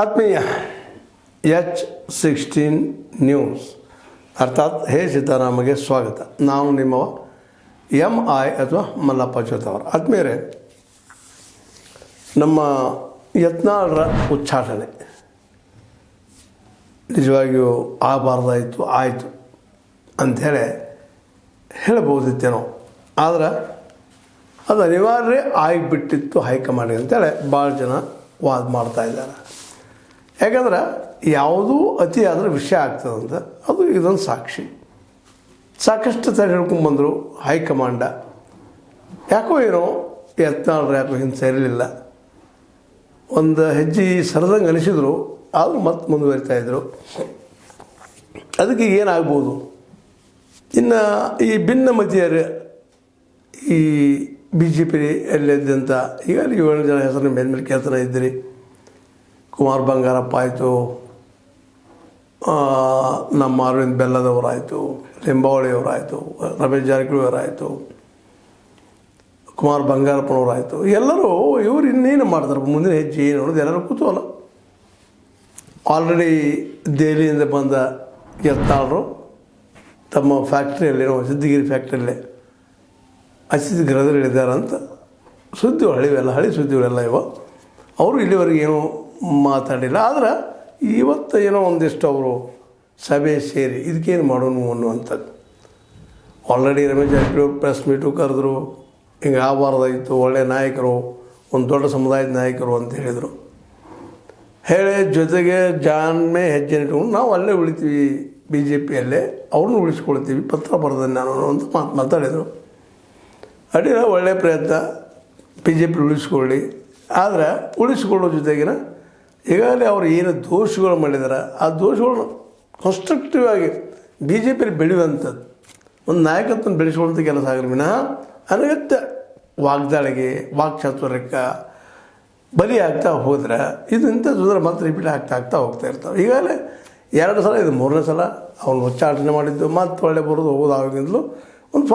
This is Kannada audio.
ಆತ್ಮೀಯ H16 ನ್ಯೂಸ್ ಅರ್ಥಾತ್ ಹೇ ಸಿದ್ದರಾಮಗೆ ಸ್ವಾಗತ. ನಾನು ನಿಮ್ಮವ MI ಅಥವಾ ಮಲ್ಲಪ್ಪ ಜೋತವರು. ಆತ್ಮೀಯರೇ, ನಮ್ಮ ಯತ್ನಾಳರ ಉಚ್ಚಾಟನೆ ನಿಜವಾಗಿಯೂ ಆಗಬಾರ್ದಾಯಿತು, ಆಯಿತು ಅಂಥೇಳಿ ಹೇಳ್ಬೋದಿತ್ತೇನೋ. ಆದರೆ ಅದು ಅನಿವಾರ್ಯ ಆಗಿಬಿಟ್ಟಿತ್ತು ಹೈಕಮಾಂಡ್ಗೆ ಅಂತೇಳಿ ಭಾಳ ಜನ ವಾದ ಮಾಡ್ತಾಯಿದ್ದಾರೆ. ಯಾಕಂದ್ರೆ ಯಾವುದೂ ಅತಿ ಆದರೆ ವಿಷಯ ಆಗ್ತದಂತ ಅದು ಇದೊಂದು ಸಾಕ್ಷಿ. ಸಾಕಷ್ಟು ಸರಿ ಹೇಳ್ಕೊಂಡ್ಬಂದರು ಹೈಕಮಾಂಡ. ಯಾಕೋ ಏನೋ ಯತ್ನಾಳರು ಯಾಕೋ ಹಿಂದೆ ಸೇರಲಿಲ್ಲ, ಒಂದು ಹೆಜ್ಜೆ ಸರದಂಗೆ ಅನಿಸಿದ್ರು, ಆದರೂ ಮತ್ತೆ ಮುಂದುವರಿತಾಯಿದ್ರು. ಅದಕ್ಕೆ ಏನಾಗ್ಬೋದು? ಇನ್ನು ಈ ಭಿನ್ನಮತೀಯರು ಈ BJP ಎಲ್ಲಿದ್ದಂಥ ಈಗ 7 ಜನ ಹೆಸರನ್ನ ಮೇಲ್ಮೇಲೆ ಕೇಳ್ತಾನೆ ಇದ್ದೀರಿ. ಕುಮಾರ್ ಬಂಗಾರಪ್ಪ ಆಯಿತು, ನಮ್ಮ ಅರವಿಂದ್ ಬೆಲ್ಲದವರಾಯಿತು, ಲಿಂಬಾವಳಿಯವರಾಯಿತು, ರಮೇಶ್ ಜಾರಕಿಹೊಳಿ ಅವರಾಯಿತು, ಕುಮಾರ್ ಬಂಗಾರಪ್ಪನವರಾಯಿತು. ಎಲ್ಲರೂ ಇವರು ಇನ್ನೇನು ಮಾಡ್ತಾರೆ, ಮುಂದಿನ ಹೆಜ್ಜೆ ಏನು ಅನ್ನೋದು ಎಲ್ಲರೂ ಕೂತವಲ್ಲ. ಆಲ್ರೆಡಿ ದೆಹಲಿಯಿಂದ ಬಂದ ಯತ್ನಾಳರು ತಮ್ಮ ಫ್ಯಾಕ್ಟ್ರಿಯಲ್ಲಿ, ಸಿದ್ಧಗಿರಿ ಫ್ಯಾಕ್ಟ್ರಿಯಲ್ಲೇ ಅತಿಥಿ ಗೃಹದಲ್ಲಿದ್ದಾರಂತ ಸುದ್ದಿಗಳು, ಹಳಿ ಸುದ್ದಿಗಳೆಲ್ಲ ಇವ. ಅವರು ಇಲ್ಲಿವರೆಗೆ ಏನೂ ಮಾತಾಡಿಲ್ಲ. ಆದರೆ ಇವತ್ತು ಏನೋ ಒಂದಿಷ್ಟು ಅವರು ಸಭೆ ಸೇರಿ ಇದಕ್ಕೇನು ಮಾಡೋಣ ಅನ್ನುವಂಥದ್ದು. Already Ramesh Jarkiholi press meet ಕರೆದ್ರು, ಹಿಂಗೆ ಆಗಬಾರ್ದಾಗಿತ್ತು, ಒಳ್ಳೆಯ ನಾಯಕರು, ಒಂದು ದೊಡ್ಡ ಸಮುದಾಯದ ನಾಯಕರು ಅಂತ ಹೇಳಿದರು. ಹೇಳಿ ಜೊತೆಗೆ ಜಾನ್ಮೆ ಹೆಜ್ಜೆ ಇಟ್ಕೊಂಡು ನಾವು ಅಲ್ಲೇ ಉಳಿತೀವಿ, BJPಯಲ್ಲೇ ಅವ್ರನ್ನೂ ಉಳಿಸ್ಕೊಳ್ತೀವಿ, ಪತ್ರ ಬರೆದ ನಾನು ಅಂತ ಮಾತಾಡಿದರು. ಅಡಿಲ್ಲ, ಒಳ್ಳೆಯ ಪ್ರಯತ್ನ, BJP ಉಳಿಸ್ಕೊಳ್ಳಿ. ಆದರೆ ಉಳಿಸ್ಕೊಳ್ಳೋ ಜೊತೆಗಿನ ಈಗಾಗಲೇ ಅವರು ಏನು ದೋಷಗಳು ಮಾಡಿದ್ದಾರೆ ಆ ದೋಷಗಳನ್ನ ಕನ್ಸ್ಟ್ರಕ್ಟಿವ್ ಆಗಿ BJPಯಲ್ಲಿ ಬೆಳೆಯುವಂಥದ್ದು ಒಂದು ನಾಯಕತ್ವವನ್ನು ಬೆಳೆಸ್ಕೊಳ್ಳೋಂಥ ಕೆಲಸ ಆಗಲಿ ವಿನಃ ಅನಗತ್ಯ ವಾಗ್ದಾಳಿಗೆ, ವಾಕ್ಚಾತುರ್ಯಕ್ಕೆ ಬಲಿ ಆಗ್ತಾ ಹೋದರೆ ಇದು ಇಂಥ ತೊಂದರೆ ಮತ್ತೆ ರಿಪೀಟ್ ಆಗ್ತಾ ಹೋಗ್ತಾ ಇರ್ತಾವೆ. ಈಗಾಗಲೇ 2 ಸಲ, ಇದು 3ನೇ ಸಲ ಅವನು ಉಚ್ಚಾಟನೆ ಮಾಡಿದ್ದು, ಮತ್ತೆ ಒಳ್ಳೆ ಬರೋದು ಹೋಗೋದು. ಆಗಿಂದಲೂ